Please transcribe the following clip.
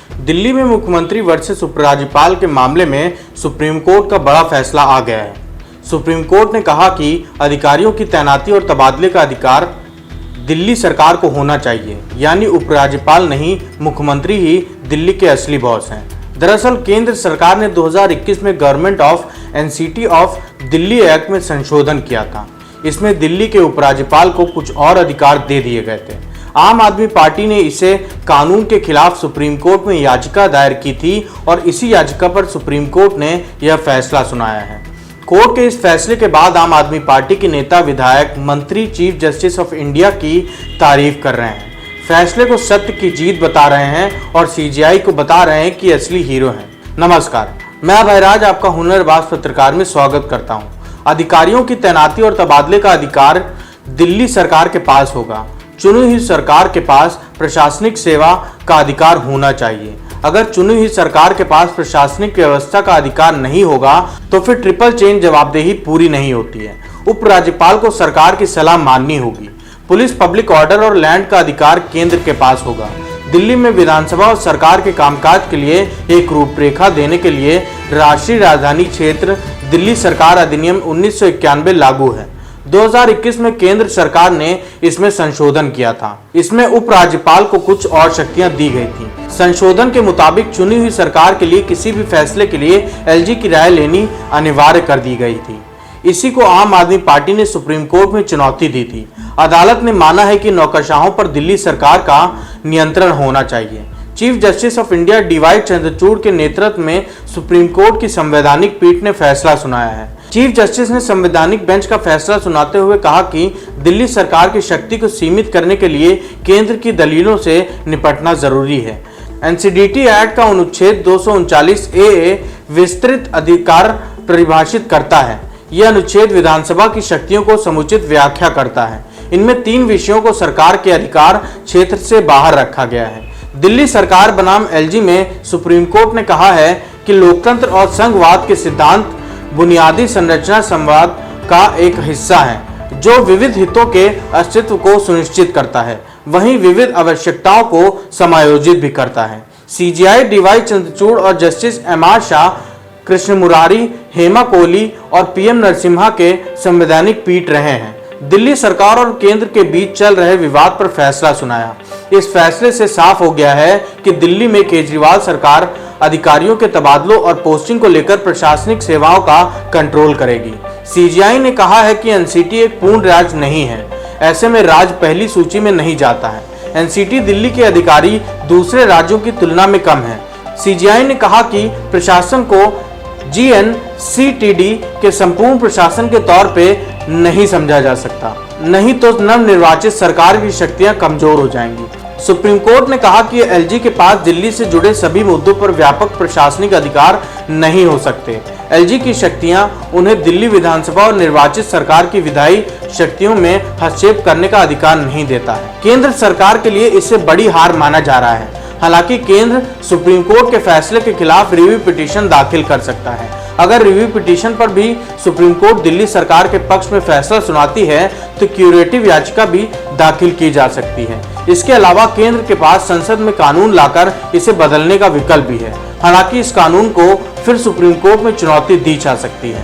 दिल्ली में मुख्यमंत्री वर्सेस उपराज्यपाल के मामले में सुप्रीम कोर्ट का बड़ा फैसला आ गया है। सुप्रीम कोर्ट ने कहा कि अधिकारियों की तैनाती और तबादले का अधिकार दिल्ली सरकार को होना चाहिए, यानी उपराज्यपाल नहीं, मुख्यमंत्री ही दिल्ली के असली बॉस हैं। दरअसल केंद्र सरकार ने 2021 में government of NCT of Delhi act में संशोधन किया था। इसमें दिल्ली के उपराज्यपाल को कुछ और अधिकार दे दिए गए थे। आम आदमी पार्टी ने इसे कानून के खिलाफ सुप्रीम कोर्ट में याचिका दायर की थी और इसी याचिका पर सुप्रीम कोर्ट ने यह फैसला सुनाया है। कोर्ट के इस फैसले के बाद आम आदमी पार्टी के नेता, विधायक, मंत्री चीफ जस्टिस ऑफ इंडिया की तारीफ कर रहे हैं। फैसले को सत्य की जीत बता रहे हैं और सीजीआई को बता रहे हैं कि असली हीरो हैं। नमस्कार, मैं अभयराज आपका हुनरबाज पत्रकार में स्वागत करता हूं। अधिकारियों की तैनाती और तबादले का अधिकार दिल्ली सरकार के पास होगा। चुनी हुई सरकार के पास प्रशासनिक सेवा का अधिकार होना चाहिए। अगर चुनी हुई सरकार के पास प्रशासनिक व्यवस्था का अधिकार नहीं होगा तो फिर ट्रिपल चेन जवाबदेही पूरी नहीं होती है। उपराज्यपाल को सरकार की सलाह माननी होगी। पुलिस, पब्लिक ऑर्डर और लैंड का अधिकार केंद्र के पास होगा। दिल्ली में विधानसभा और सरकार के कामकाज के लिए एक रूपरेखा देने के लिए राष्ट्रीय राजधानी क्षेत्र दिल्ली सरकार अधिनियम 1991 लागू है। 2021 में केंद्र सरकार ने इसमें संशोधन किया था। इसमें उपराज्यपाल को कुछ और शक्तियां दी गई थी। संशोधन के मुताबिक चुनी हुई सरकार के लिए किसी भी फैसले के लिए एलजी की राय लेनी अनिवार्य कर दी गई थी। इसी को आम आदमी पार्टी ने सुप्रीम कोर्ट में चुनौती दी थी। अदालत ने माना है कि नौकरशाहों पर दिल्ली सरकार का नियंत्रण होना चाहिए। Chief justice of India DY Chandrachud के नेतृत्व में सुप्रीम कोर्ट की संवैधानिक पीठ ने फैसला सुनाया है। चीफ जस्टिस ने संवैधानिक बेंच का फैसला सुनाते हुए कहा कि दिल्ली सरकार की शक्ति को सीमित करने के लिए केंद्र की दलीलों से निपटना जरूरी है। एनसीडीटी एक्ट का अनुच्छेद 239 ए विस्तृत अधिकार परिभाषित करता है। यह अनुच्छेद विधानसभा की शक्तियों को समुचित व्याख्या करता है। इनमें 3 विषयों को सरकार के अधिकार क्षेत्र से बाहर रखा गया है। दिल्ली सरकार बनाम एलजी में सुप्रीम कोर्ट ने कहा है कि लोकतंत्र और संघवाद के सिद्धांत बुनियादी संरचना संवाद का एक हिस्सा है, जो विविध हितों के अस्तित्व को सुनिश्चित करता है, वहीं विविध आवश्यकताओं को समायोजित भी करता है। सीजीआई डीवाई चंद्रचूड़ और जस्टिस एमआर शाह, कृष्ण मुरारी, हेमा कोहली और पीएम नरसिम्हा के संवैधानिक पीठ रहे हैं। दिल्ली सरकार और केंद्र के बीच चल रहे विवाद पर फैसला सुनाया। इस फैसले से साफ हो गया है कि दिल्ली में केजरीवाल सरकार अधिकारियों के तबादलों और पोस्टिंग को लेकर प्रशासनिक सेवाओं का कंट्रोल करेगी। सीजीआई ने कहा है कि एनसीटी एक पूर्ण राज्य नहीं है। ऐसे में राज्य पहली सूची में नहीं जाता है। एनसीटी दिल्ली के अधिकारी दूसरे राज्यों की तुलना में कम है। सीजीआई ने कहा कि प्रशासन को जीएनसीटीडी के संपूर्ण प्रशासन के तौर पे नहीं समझा जा सकता, नहीं तो नवनिर्वाचित सरकार की शक्तियां कमजोर हो जाएंगी। सुप्रीम कोर्ट ने कहा कि एलजी के पास दिल्ली से जुड़े सभी मुद्दों पर व्यापक प्रशासनिक अधिकार नहीं हो सकते। एलजी की शक्तियां उन्हें दिल्ली विधानसभा और निर्वाचित सरकार की विधायी शक्तियों में हस्तक्षेप करने का अधिकार नहीं देता है। केंद्र सरकार के लिए इसे बड़ी हार माना जा रहा है। हालांकि केंद्र सुप्रीम कोर्ट के फैसले के खिलाफ रिव्यू पिटीशन दाखिल कर सकता है। अगर रिव्यू पिटीशन पर भी सुप्रीम कोर्ट दिल्ली सरकार के पक्ष में फैसला सुनाती है तो क्यूरेटिव याचिका भी दाखिल की जा सकती है। इसके अलावा केंद्र के पास संसद में कानून लाकर इसे बदलने का विकल्प भी है। हालांकि इस कानून को फिर सुप्रीम कोर्ट में चुनौती दी जा सकती है।